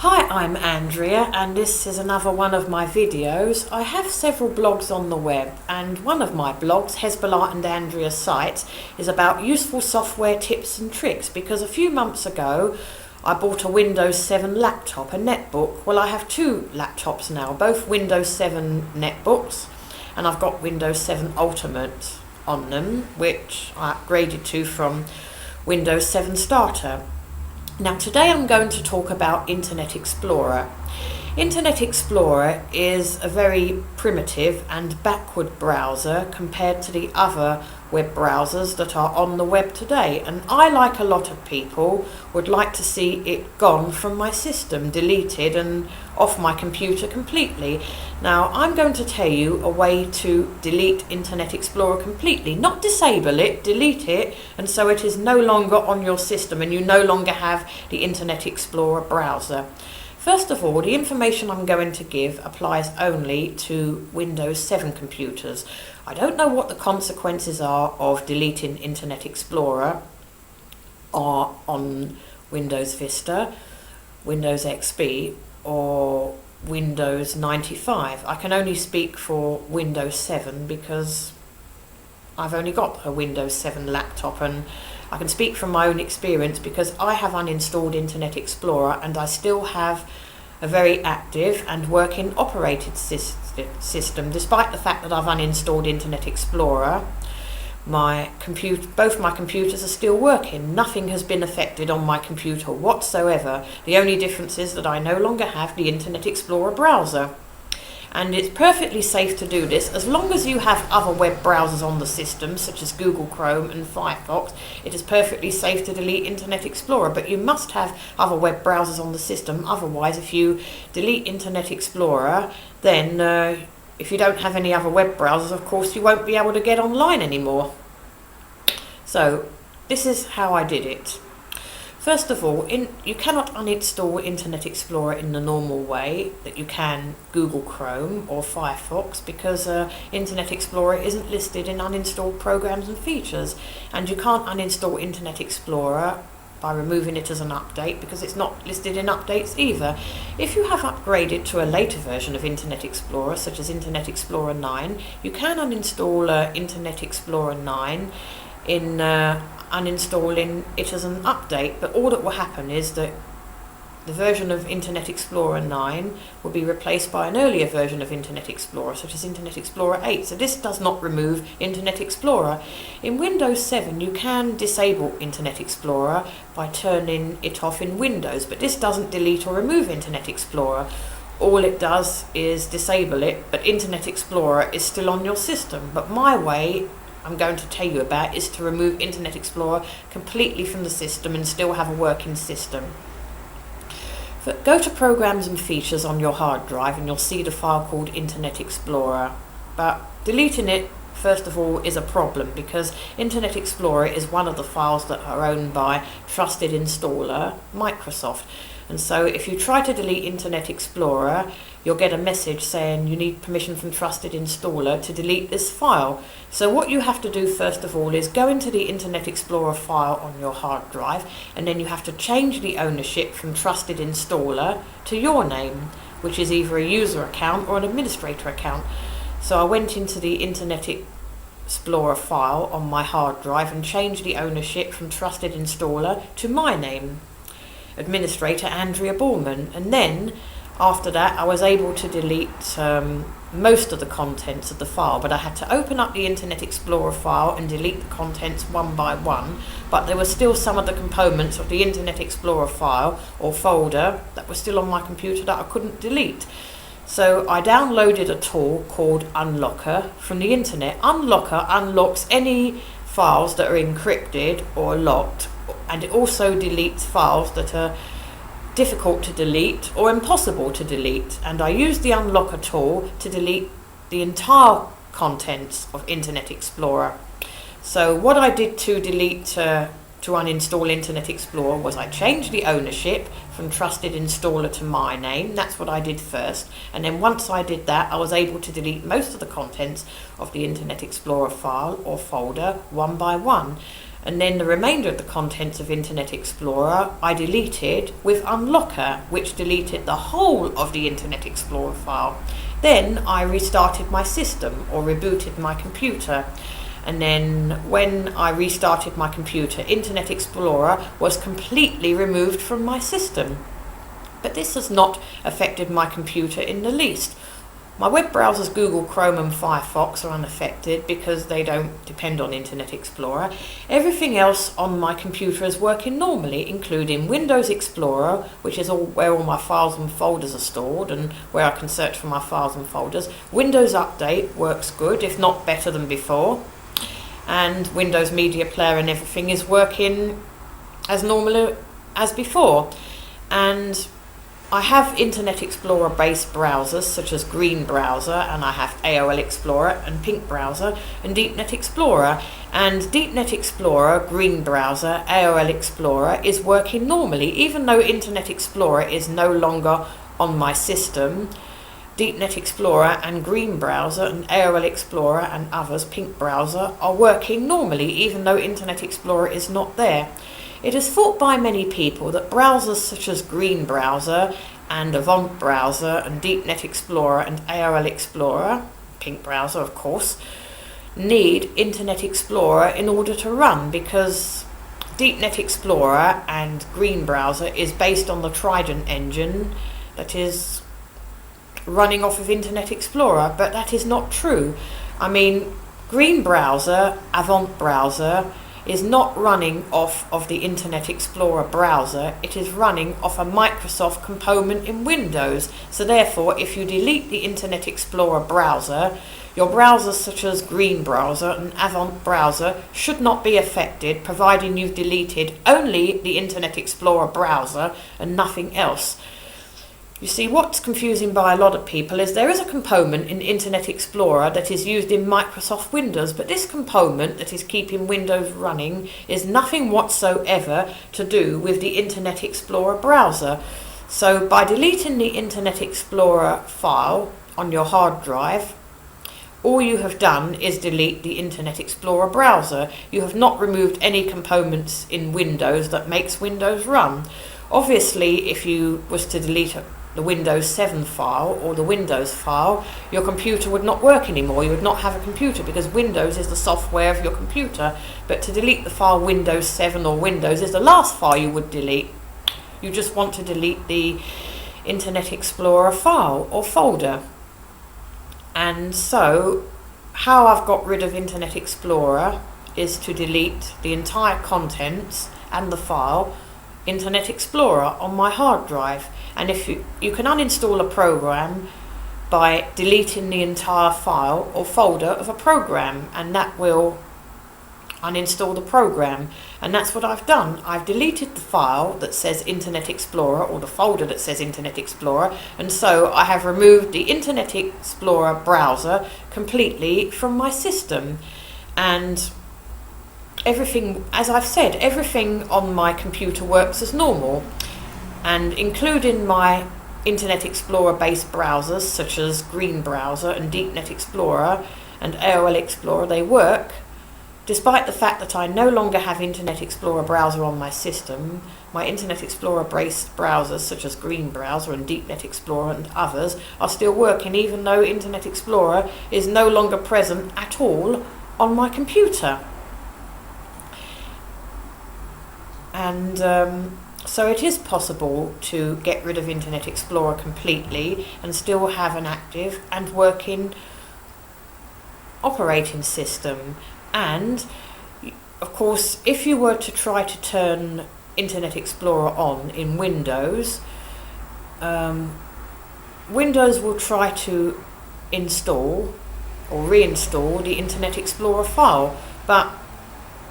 Hi, I'm Andrea and this is another one of my videos. I have several blogs on the web, and one of my blogs, Hezbollah and Andrea's site, is about useful software tips and tricks, because a few months ago I bought a Windows 7 laptop, a netbook. Well, I have two laptops now, both Windows 7 netbooks, and I've got Windows 7 Ultimate on them, which I upgraded to from Windows 7 Starter. Now today I'm going to talk about Internet Explorer. Internet Explorer is a very primitive and backward browser compared to the other web browsers that are on the web today, and I, like a lot of people, would like to see it gone from my system, deleted and off my computer completely. Now I'm going to tell you a way to delete Internet Explorer completely, not disable it, delete it, and so it is no longer on your system and you no longer have the Internet Explorer browser. First of all, the information I'm going to give applies only to Windows 7 computers. I don't know what the consequences are of deleting Internet Explorer on Windows Vista, Windows XP or Windows 95. I can only speak for Windows 7 because I've only got a Windows 7 laptop, and I can speak from my own experience because I have uninstalled Internet Explorer and I still have a very active and working operating system. Despite the fact that I've uninstalled Internet Explorer, both my computers are still working. Nothing has been affected on my computer whatsoever. The only difference is that I no longer have the Internet Explorer browser. And it's perfectly safe to do this as long as you have other web browsers on the system, such as Google Chrome and Firefox. It is perfectly safe to delete Internet Explorer, but you must have other web browsers on the system. Otherwise, if you delete Internet Explorer, then if you don't have any other web browsers, of course, you won't be able to get online anymore. So this is how I did it. First of all, you cannot uninstall Internet Explorer in the normal way that you can Google Chrome or Firefox, because Internet Explorer isn't listed in uninstalled programs and features, and you can't uninstall Internet Explorer by removing it as an update because it's not listed in updates either. If you have upgraded to a later version of Internet Explorer, such as Internet Explorer 9, you can uninstall Internet Explorer 9 in uninstalling it as an update, but all that will happen is that the version of Internet Explorer 9 will be replaced by an earlier version of Internet Explorer, such as Internet Explorer 8. So this does not remove Internet Explorer. In Windows 7 you can disable Internet Explorer by turning it off in Windows, but this doesn't delete or remove Internet Explorer. All it does is disable it, but Internet Explorer is still on your system. But my way I'm going to tell you about is to remove Internet Explorer completely from the system and still have a working system. Go to Programs and Features on your hard drive and you'll see the file called Internet Explorer. But deleting it, first of all, is a problem because Internet Explorer is one of the files that are owned by trusted installer Microsoft. And so if you try to delete Internet Explorer, you'll get a message saying you need permission from trusted installer to delete this file. So what you have to do first of all is go into the Internet Explorer file on your hard drive, and then you have to change the ownership from trusted installer to your name, which is either a user account or an administrator account. So I went into the Internet Explorer file on my hard drive and changed the ownership from trusted installer to my name, administrator Andrea Borman, and then after that I was able to delete most of the contents of the file, but I had to open up the Internet Explorer file and delete the contents one by one. But there were still some of the components of the Internet Explorer file or folder that were still on my computer that I couldn't delete. So I downloaded a tool called Unlocker from the internet. Unlocker unlocks any files that are encrypted or locked, and it also deletes files that are difficult to delete or impossible to delete. And I used the Unlocker tool to delete the entire contents of Internet Explorer. So what I did to uninstall Internet Explorer was I changed the ownership from trusted installer to my name. That's what I did first, and then once I did that I was able to delete most of the contents of the Internet Explorer file or folder one by one. And then the remainder of the contents of Internet Explorer I deleted with Unlocker, which deleted the whole of the Internet Explorer file. Then I restarted my system or rebooted my computer. And then when I restarted my computer, Internet Explorer was completely removed from my system. But this has not affected my computer in the least. My web browsers Google Chrome and Firefox are unaffected because they don't depend on Internet Explorer. Everything else on my computer is working normally, including Windows Explorer, which is where all my files and folders are stored and where I can search for my files and folders. Windows Update works good, if not better than before. And Windows Media Player and everything is working as normal as before. And I have Internet Explorer based browsers such as Green Browser, and I have AOL Explorer and Pink Browser and DeepNet Explorer. And DeepNet Explorer, Green Browser, AOL Explorer is working normally, even though Internet Explorer is no longer on my system. DeepNet Explorer and Green Browser and AOL Explorer and others, Pink Browser, are working normally, even though Internet Explorer is not there. It is thought by many people that browsers such as Green Browser and Avant Browser and DeepNet Explorer and AOL Explorer, Pink Browser of course, need Internet Explorer in order to run, because DeepNet Explorer and Green Browser is based on the Trident engine that is running off of Internet Explorer, but that is not true. I mean, Green Browser, Avant Browser, is not running off of the Internet Explorer browser, it is running off a Microsoft component in Windows. So therefore, if you delete the Internet Explorer browser, your browsers such as Green Browser and Avant Browser should not be affected, providing you've deleted only the Internet Explorer browser and nothing else. You see, what's confusing by a lot of people is there is a component in Internet Explorer that is used in Microsoft Windows, but this component that is keeping Windows running is nothing whatsoever to do with the Internet Explorer browser. So by deleting the Internet Explorer file on your hard drive, all you have done is delete the Internet Explorer browser. You have not removed any components in Windows that makes Windows run. Obviously, if you was to delete the Windows 7 file or the Windows file, your computer would not work anymore. You would not have a computer, because Windows is the software of your computer. But to delete the file Windows 7 or Windows is the last file you would delete. You just want to delete the Internet Explorer file or folder. And so how I've got rid of Internet Explorer is to delete the entire contents and the file Internet Explorer on my hard drive. And if you can uninstall a program by deleting the entire file or folder of a program, and that will uninstall the program. And that's what I've done. I've deleted the file that says Internet Explorer or the folder that says Internet Explorer, and so I have removed the Internet Explorer browser completely from my system. And everything, as I've said, everything on my computer works as normal, and including my Internet Explorer based browsers such as Green Browser and DeepNet Explorer and AOL Explorer, they work. Despite the fact that I no longer have Internet Explorer browser on my system, my Internet Explorer based browsers such as Green Browser and DeepNet Explorer and others are still working, even though Internet Explorer is no longer present at all on my computer. And so it is possible to get rid of Internet Explorer completely and still have an active and working operating system. And of course, if you were to try to turn Internet Explorer on in Windows, Windows will try to install or reinstall the Internet Explorer file, but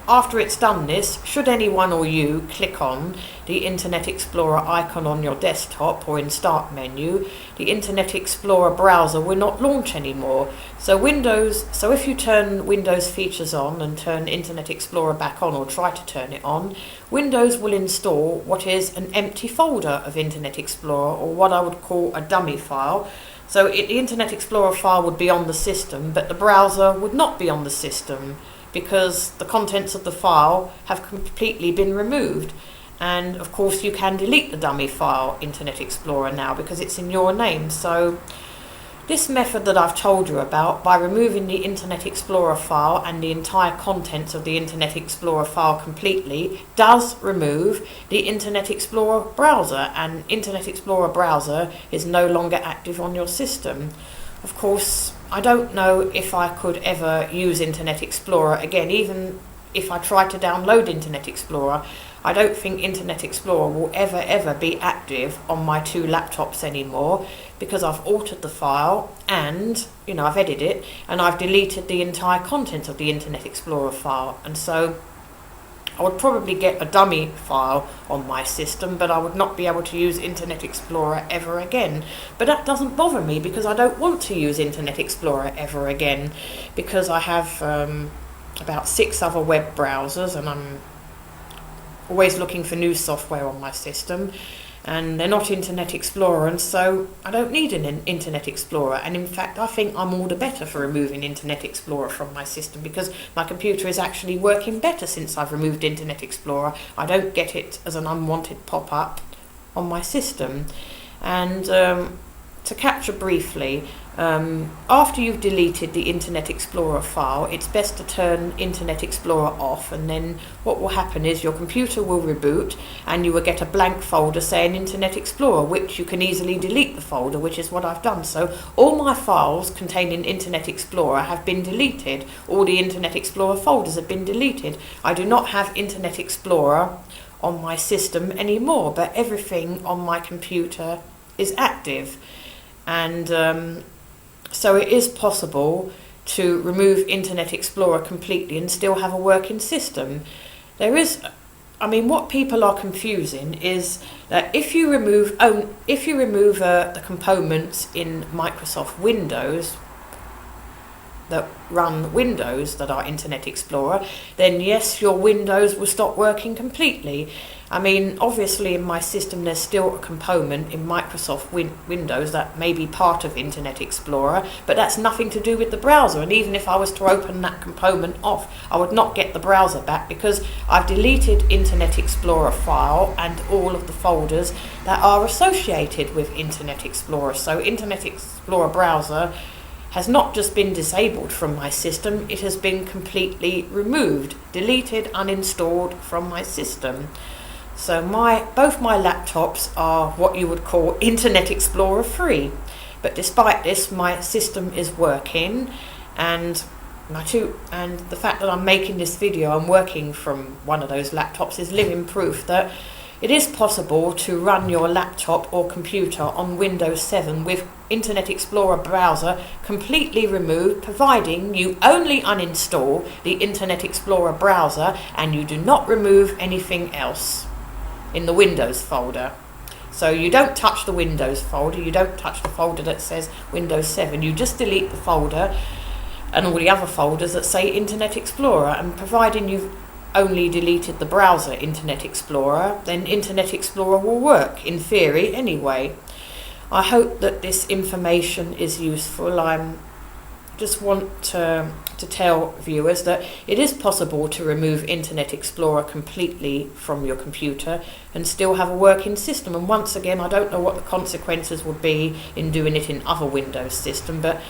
after it's done this, should anyone or you click on the Internet Explorer icon on your desktop or in Start menu, the Internet Explorer browser will not launch anymore. So if you turn Windows features on and turn Internet Explorer back on, or try to turn it on, Windows will install what is an empty folder of Internet Explorer, or what I would call a dummy file. So the Internet Explorer file would be on the system, but the browser would not be on the system. because the contents of the file have completely been removed. And of course you can delete the dummy file, Internet Explorer, now because it's in your name. So this method that I've told you about, by removing the Internet Explorer file and the entire contents of the Internet Explorer file completely, does remove the Internet Explorer browser, and Internet Explorer browser is no longer active on your system. Of course, I don't know if I could ever use Internet Explorer again. Even if I try to download Internet Explorer, I don't think Internet Explorer will ever be active on my two laptops anymore, because I've altered the file and, I've edited it and I've deleted the entire contents of the Internet Explorer file. And so I would probably get a dummy file on my system, but I would not be able to use Internet Explorer ever again. But that doesn't bother me, because I don't want to use Internet Explorer ever again, because I have about 6 other web browsers, and I'm always looking for new software on my system, and they're not Internet Explorer, and so I don't need an Internet Explorer. And in fact, I think I'm all the better for removing Internet Explorer from my system, because my computer is actually working better since I've removed Internet Explorer. I don't get it as an unwanted pop-up on my system. And to capture briefly, after you've deleted the Internet Explorer file, it's best to turn Internet Explorer off, and then what will happen is your computer will reboot and you will get a blank folder saying Internet Explorer, which you can easily delete the folder, which is what I've done. So all my files containing Internet Explorer have been deleted. All the Internet Explorer folders have been deleted. I do not have Internet Explorer on my system anymore, but everything on my computer is active. And so it is possible to remove Internet Explorer completely and still have a working system. What people are confusing is that if you remove the components in Microsoft Windows that run Windows that are Internet Explorer, then yes, your Windows will stop working completely. Obviously in my system there's still a component in Microsoft Windows that may be part of Internet Explorer, but that's nothing to do with the browser. And even if I was to open that component off, I would not get the browser back, because I've deleted Internet Explorer file and all of the folders that are associated with Internet Explorer. So Internet Explorer browser has not just been disabled from my system, it has been completely removed, deleted, uninstalled from my system. So both my laptops are what you would call Internet Explorer free. But despite this, my system is working, and the fact that I'm making this video, I'm working from one of those laptops, is living proof that it is possible to run your laptop or computer on Windows 7 with Internet Explorer browser completely removed, providing you only uninstall the Internet Explorer browser and you do not remove anything else in the Windows folder. So you don't touch the Windows folder, you don't touch the folder that says Windows 7, you just delete the folder and all the other folders that say Internet Explorer. And providing you've only deleted the browser Internet Explorer, then Internet Explorer will work, in theory anyway. I hope that this information is useful. I just want to tell viewers that it is possible to remove Internet Explorer completely from your computer and still have a working system. And once again, I don't know what the consequences would be in doing it in other Windows systems, but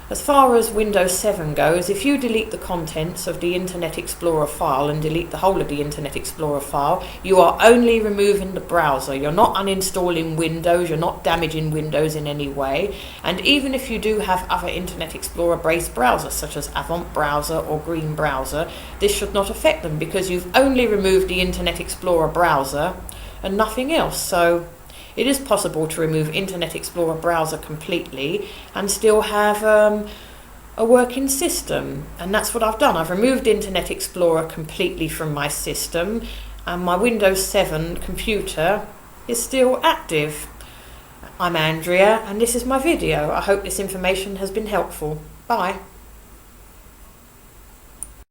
as far as Windows 7 goes, if you delete the contents of the Internet Explorer file and delete the whole of the Internet Explorer file, you are only removing the browser. You're not uninstalling Windows, you're not damaging Windows in any way. And even if you do have other Internet Explorer based browsers, such as Avant browser or Green browser, this should not affect them, because you've only removed the Internet Explorer browser and nothing else. So it is possible to remove Internet Explorer browser completely and still have a working system. And that's what I've done. I've removed Internet Explorer completely from my system, and my Windows 7 computer is still active. I'm Andrea, and this is my video. I hope this information has been helpful. Bye.